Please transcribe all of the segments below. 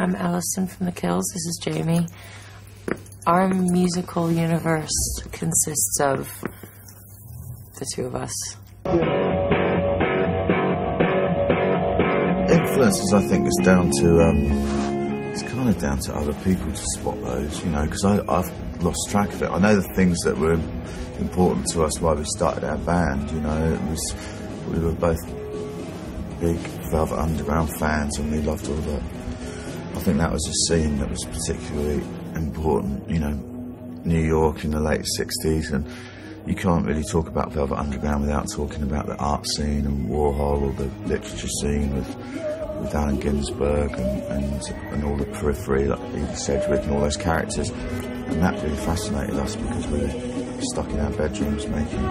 I'm Allison from The Kills. This is Jamie. Our musical universe consists of the two of us. Influences, I think, is down to, it's kind of down to other people to spot those, you know, because I've lost track of it. I know the things that were important to us while we started our band, you know. We were both big Velvet Underground fans and we loved all that. I think that was a scene that was particularly important, you know, New York in the late 60s, and you can't really talk about Velvet Underground without talking about the art scene and Warhol, or the literature scene with Allen Ginsberg and all the periphery, like Edie Sedgwick and all those characters. And that really fascinated us because we were stuck in our bedrooms making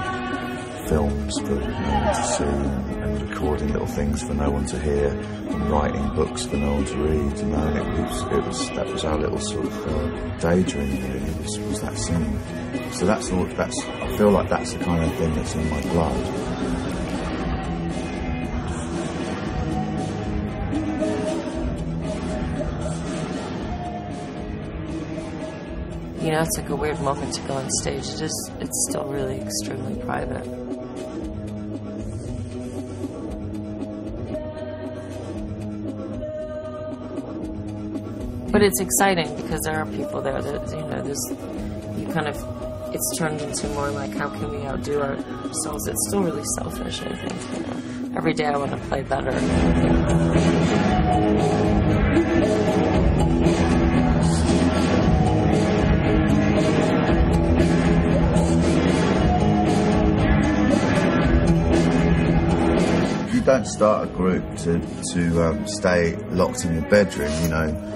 films for no one to see and recording little things for no one to hear and writing books for no one to read, you know, and that was our little sort of daydream really, was that scene. So I feel like that's the kind of thing that's in my blood. You know, it's like a weird moment to go on stage. It's still really extremely private. But it's exciting because there are people there that, you know, it's turned into more like, how can we outdo ourselves? It's still really selfish, I think, you know. Every day I want to play better. You don't start a group to stay locked in your bedroom, you know.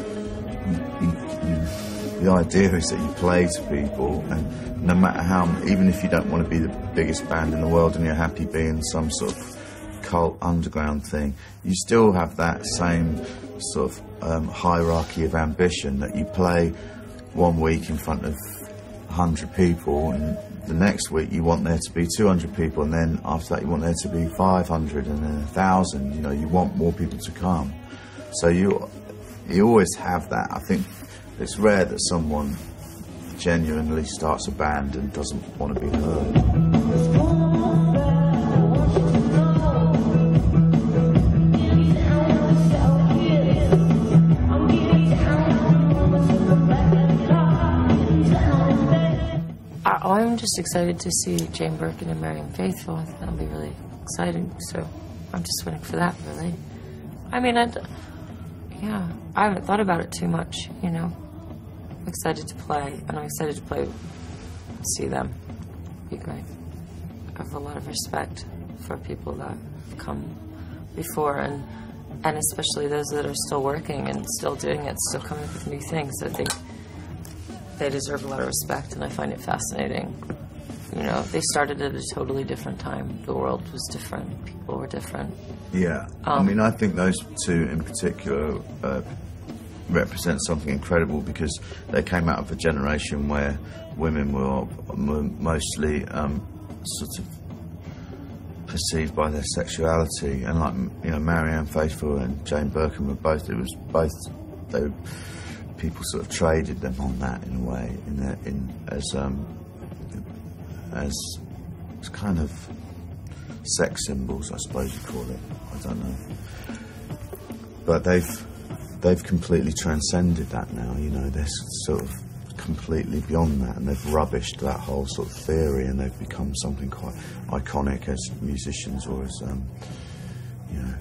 The idea is that you play to people, and no matter how, even if you don't want to be the biggest band in the world and you're happy being some sort of cult underground thing, you still have that same sort of hierarchy of ambition, that you play one week in front of 100 people and the next week you want there to be 200 people, and then after that you want there to be 500 and then 1,000, you know, you want more people to come. So you always have that. I think it's rare that someone genuinely starts a band and doesn't want to be heard. I'm just excited to see Jane Birkin and Marianne Faithfull. I think that'll be really exciting. So I'm just waiting for that, really. I mean, I haven't thought about it too much, you know. I'm excited to play, and I'm excited to play, see them. It'd be great. I have a lot of respect for people that have come before, and especially those that are still working and still doing it, still coming up with new things. I think they deserve a lot of respect, and I find it fascinating. You know, they started at a totally different time. The world was different. People were different. Yeah. I mean, I think those two in particular represent something incredible, because they came out of a generation where women were mostly sort of perceived by their sexuality, and like, you know, Marianne Faithfull and Jane Birkin were both. People sort of traded them on that in a way, as kind of sex symbols, I suppose you call it. I don't know, but they've completely transcended that now. You know, they're sort of completely beyond that, and they've rubbished that whole sort of theory, and they've become something quite iconic as musicians, or as you know,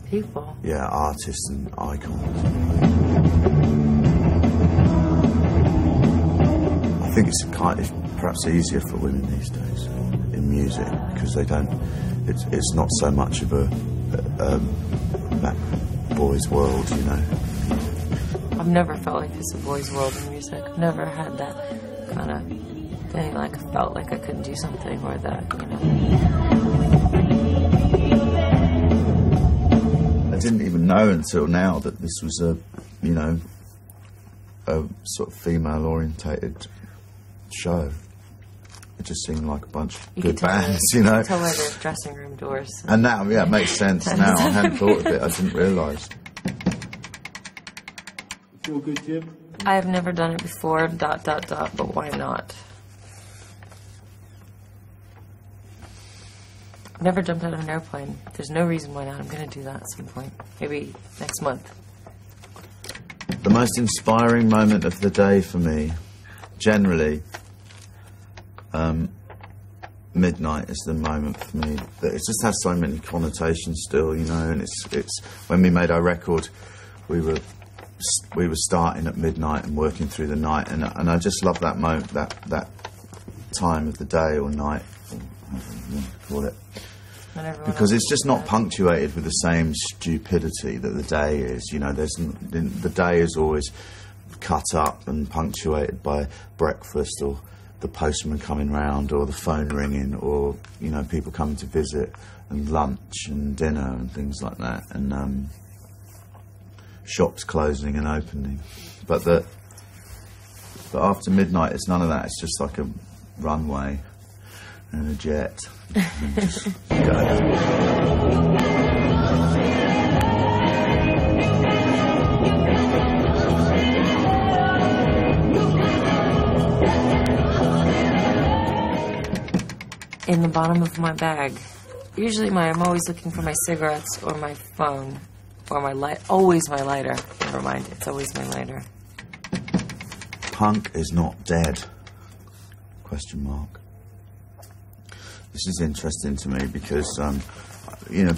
people. Yeah, artists and icons. I think it's perhaps easier for women these days in music, because they don't. It's not so much of a that boys' world, you know. I've never felt like it's a boys' world in music. I've never had that kind of thing. Like, I felt like I couldn't do something, or that, you know. I didn't even know until now that this was a sort of female-orientated show. It just seemed like a bunch of good bands, you know. Tell by the dressing room doors. And now, yeah, it makes sense now. I hadn't thought of it. I didn't realise. Feel good, Jim? I have never done it before, ... but why not? I've never jumped out of an airplane. There's no reason why not. I'm going to do that at some point. Maybe next month. The most inspiring moment of the day for me, generally, midnight is the moment for me. It just has so many connotations still, you know. And it's when we made our record, we were starting at midnight and working through the night, and I just love that moment, that time of the day or night, or however you want to call it. Because it's just not punctuated with the same stupidity that the day is. You know, the day is always cut up and punctuated by breakfast or the postman coming round or the phone ringing or, you know, people coming to visit and lunch and dinner and things like that, and shops closing and opening. But after midnight, it's none of that. It's just like a runway and a jet. And just go. In the bottom of my bag. Usually I'm always looking for my cigarettes or my phone or my light. Always my lighter. Never mind, it's always my lighter. Punk is not dead? Question mark. This is interesting to me because, you know,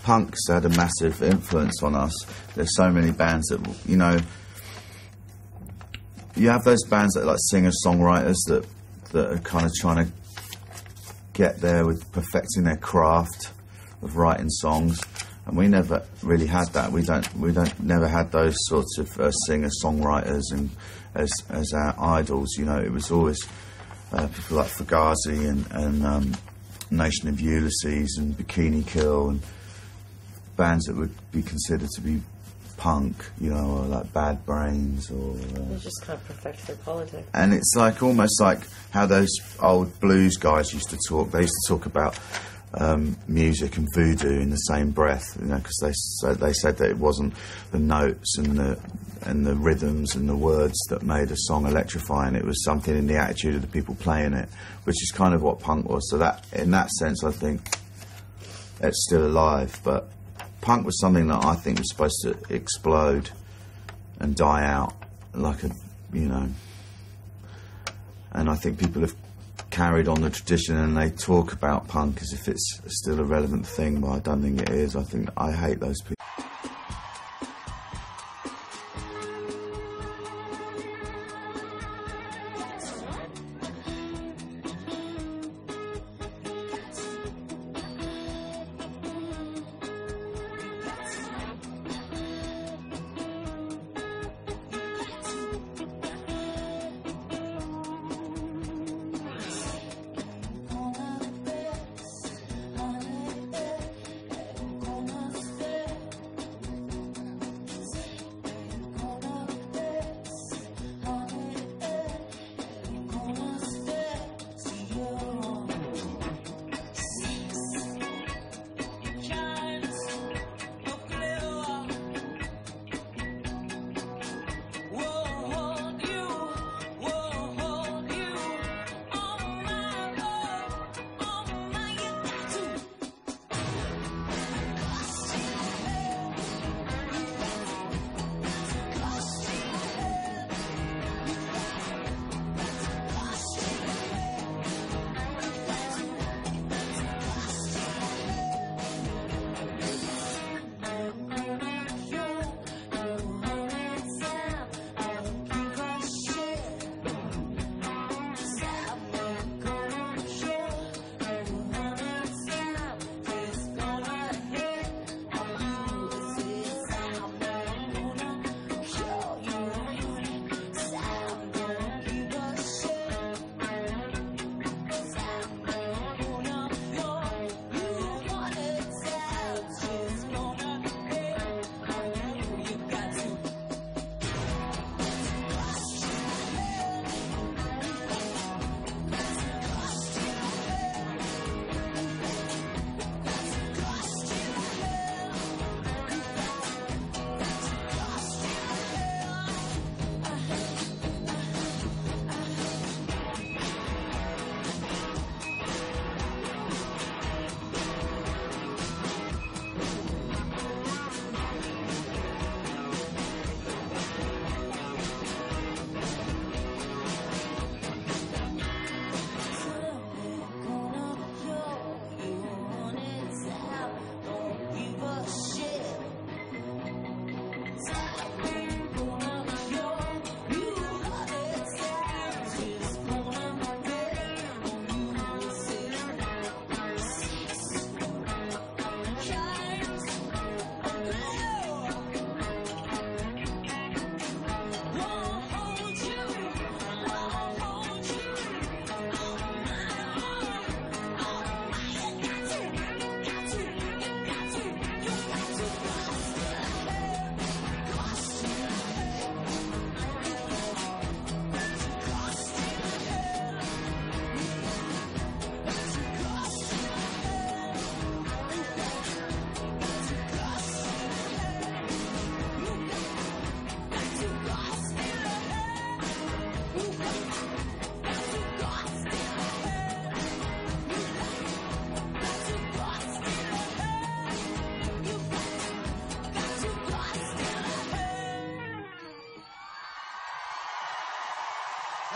punk's had a massive influence on us. There's so many bands that, you know, you have those bands that are like singer-songwriters that are kind of trying to get there with perfecting their craft of writing songs, and we never really had that. We never had those sorts of singer-songwriters and as our idols. You know, it was always people like Fugazi and Nation of Ulysses and Bikini Kill and bands that would be considered to be punk, you know, or like Bad Brains, or They just kind of perfect their politics. and it's like almost like how those old blues guys used to talk. They used to talk about music and voodoo in the same breath, you know, because they said that it wasn't the notes and the rhythms and the words that made a song electrifying. It was something in the attitude of the people playing it, which is kind of what punk was. So that, in that sense, I think it's still alive. But punk was something that I think was supposed to explode and die out, like a, you know. And I think people have carried on the tradition, and they talk about punk as if it's still a relevant thing, but I don't think it is. I hate those people.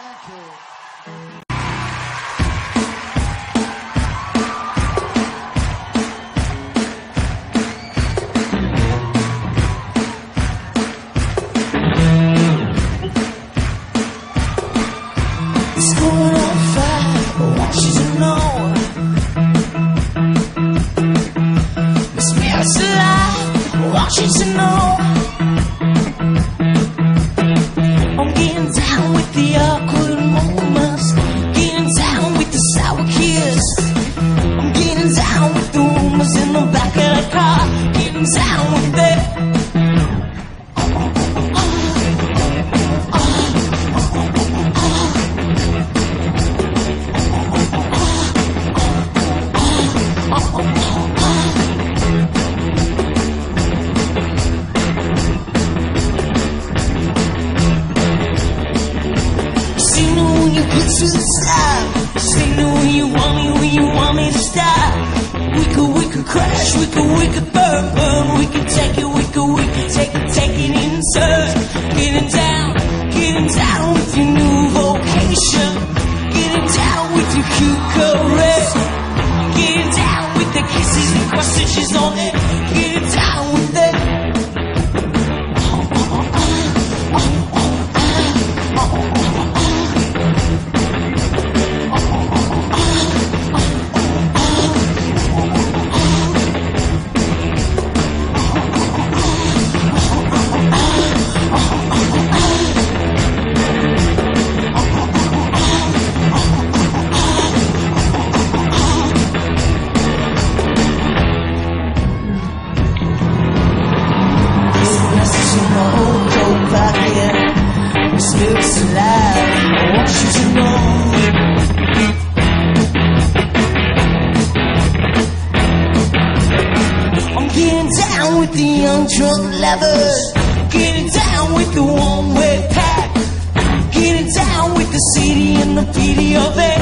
It's going on fire, I want you to know. The spirit's alive, I want you to know. I'm getting down with the awkward moments, getting down with the sour kiss. I'm getting down with the rumors in the back of the car, getting down with it. To the side, say no when you want me to stop. We could crash, we could burn, we could take it, we could take it in turn. Getting down with your new vocation. Getting down with your cute caress. Getting down with the kisses and cross-stitches on it. Getting down with it. Spirit's alive, I want you to know. I'm getting down with the young drunk lovers, getting down with the one-way pack, getting down with the city and the beauty of it.